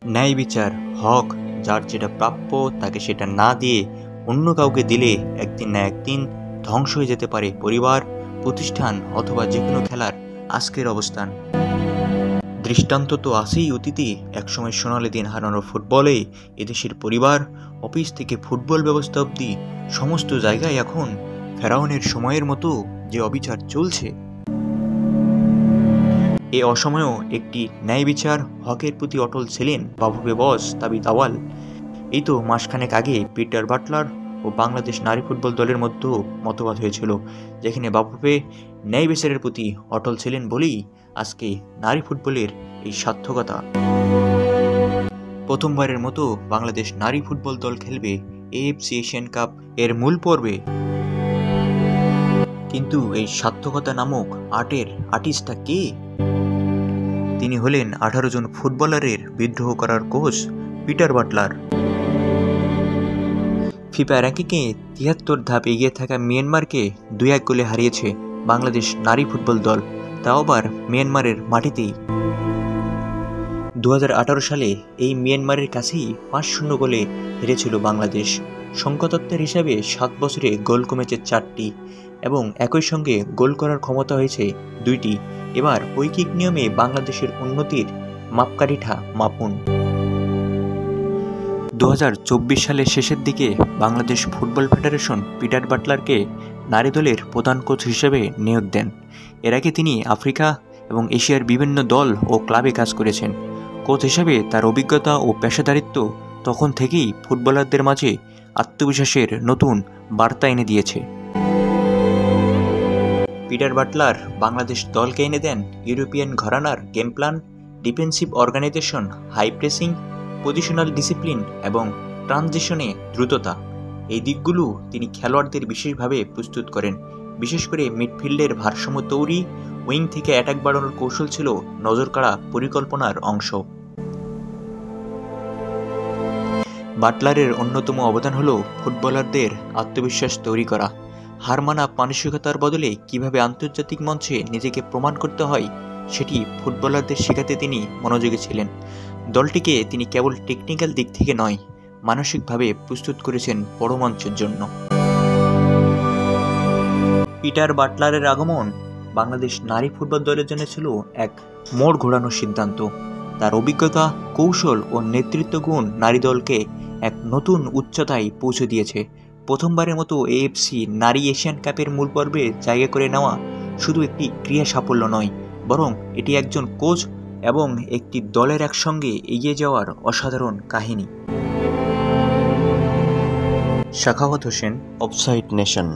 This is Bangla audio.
ন্যায় বিচার, হক, যার যেটা প্রাপ্য তাকে সেটা না দিয়ে অন্য কাউকে দিলে একদিন না একদিন ধ্বংস হয়ে যেতে পারে পরিবার, প্রতিষ্ঠান অথবা যে কোনো খেলার আজকের অবস্থান। দৃষ্টান্ত তো আছেই অতীতে। একসময় সোনালি দিন হারানো ফুটবলে এদেশের পরিবার, অফিস থেকে ফুটবল ব্যবস্থা অবধি সমস্ত জায়গায় এখন ফেরাউনের সময়ের মতো যে অবিচার চলছে। এ অসময়েও একটি ন্যায় বিচার, হকের প্রতি অটল ছিলেন বাফুফে বস তাবিথ আউয়াল। এই তো মাসখানেক আগে পিটার বাটলার ও বাংলাদেশ নারী ফুটবল দলের মধ্যেও মতবাদ হয়েছিল, যেখানে বাফুফে ন্যায় বিচারের প্রতি অটল ছিলেন বলেই আজকে নারী ফুটবলের এই সার্থকতা। প্রথমবারের মতো বাংলাদেশ নারী ফুটবল দল খেলবে এএফসি এশিয়ান কাপ এর মূল পর্বে। কিন্তু এই সার্থকতা নামক আর্টের আর্টিস্টটা কে? তিনি হলেন 18 জন ফুটবলারের বিদ্রোহ করার কোচ পিটার বাটলার। ফিফা র্যাঙ্কিংয়ে 73 ধাপ এগিয়ে থাকা মিয়ানমারকে 2-1 গোলে হারিয়েছে বাংলাদেশ নারী ফুটবল দল, তাও আবার মিয়ানমারের মাটিতেই। 2018 সালে এই মিয়ানমারের কাছেই 5-0 গোলে হেরেছিল বাংলাদেশ। সংখ্যাতত্ত্বের হিসাবে 7 বছরে গোল কমেছে 4টি এবং একই সঙ্গে গোল করার ক্ষমতা হয়েছে 2টি। এবার ঐকিক নিয়মে বাংলাদেশের উন্নতির মাপকাঠিটা মাপুন। 2024 সালের শেষের দিকে বাংলাদেশ ফুটবল ফেডারেশন পিটার বাটলারকে নারী দলের প্রধান কোচ হিসেবে নিয়োগ দেন। এর আগে তিনি আফ্রিকা এবং এশিয়ার বিভিন্ন দল ও ক্লাবে কাজ করেছেন। কোচ হিসেবে তার অভিজ্ঞতা ও পেশাদারিত্ব তখন থেকেই ফুটবলারদের মাঝে আত্মবিশ্বাসের নতুন বার্তা এনে দিয়েছে। পিটার বাটলার বাংলাদেশ দলকে এনে দেন ইউরোপিয়ান ঘরানার game plan, defensive organisation, high pressing, positional discipline এবং ট্রানজিশনে দ্রুততা। এই দিকগুলো তিনি খেলোয়াড়দের বিশেষভাবে প্রস্তুত করেন। বিশেষ করে মিডফিল্ডের ভারসাম্য তৈরি, উইং থেকে অ্যাটাক বাড়ানোর কৌশল ছিল নজরকাড়া পরিকল্পনার অংশ। বাটলারের অন্যতম অবদান হল ফুটবলারদের আত্মবিশ্বাস তৈরি করা। হার মানা মানসিকতার বদলে কিভাবে আন্তর্জাতিক মঞ্চে নিজেকে প্রমাণ করতে হয় সেটি ফুটবলারদের শেখাতে তিনি মনোযোগী ছিলেন। দলটিকে তিনি কেবল টেকনিক্যাল দিক থেকে নয়, মানসিকভাবে প্রস্তুত করেছেন বড় মঞ্চের জন্য। পিটার বাটলারের আগমন বাংলাদেশ নারী ফুটবল দলের জন্য ছিল এক মোড় ঘোরানোর সিদ্ধান্ত। তার অভিজ্ঞতা, কৌশল ও নেতৃত্ব গুণ নারী দলকে এক নতুন উচ্চতায় পৌঁছে দিয়েছে। প্রথমবারের মতো এএফসি নারী এশিয়ান কাপের মূল পর্বে জায়গা করে নেওয়া শুধু একটি ক্রীড়া সাফল্য নয়, বরং এটি একজন কোচ এবং একটি দলের একসঙ্গে এগিয়ে যাওয়ার অসাধারণ কাহিনী। Sakhawat Hossain, offside nation.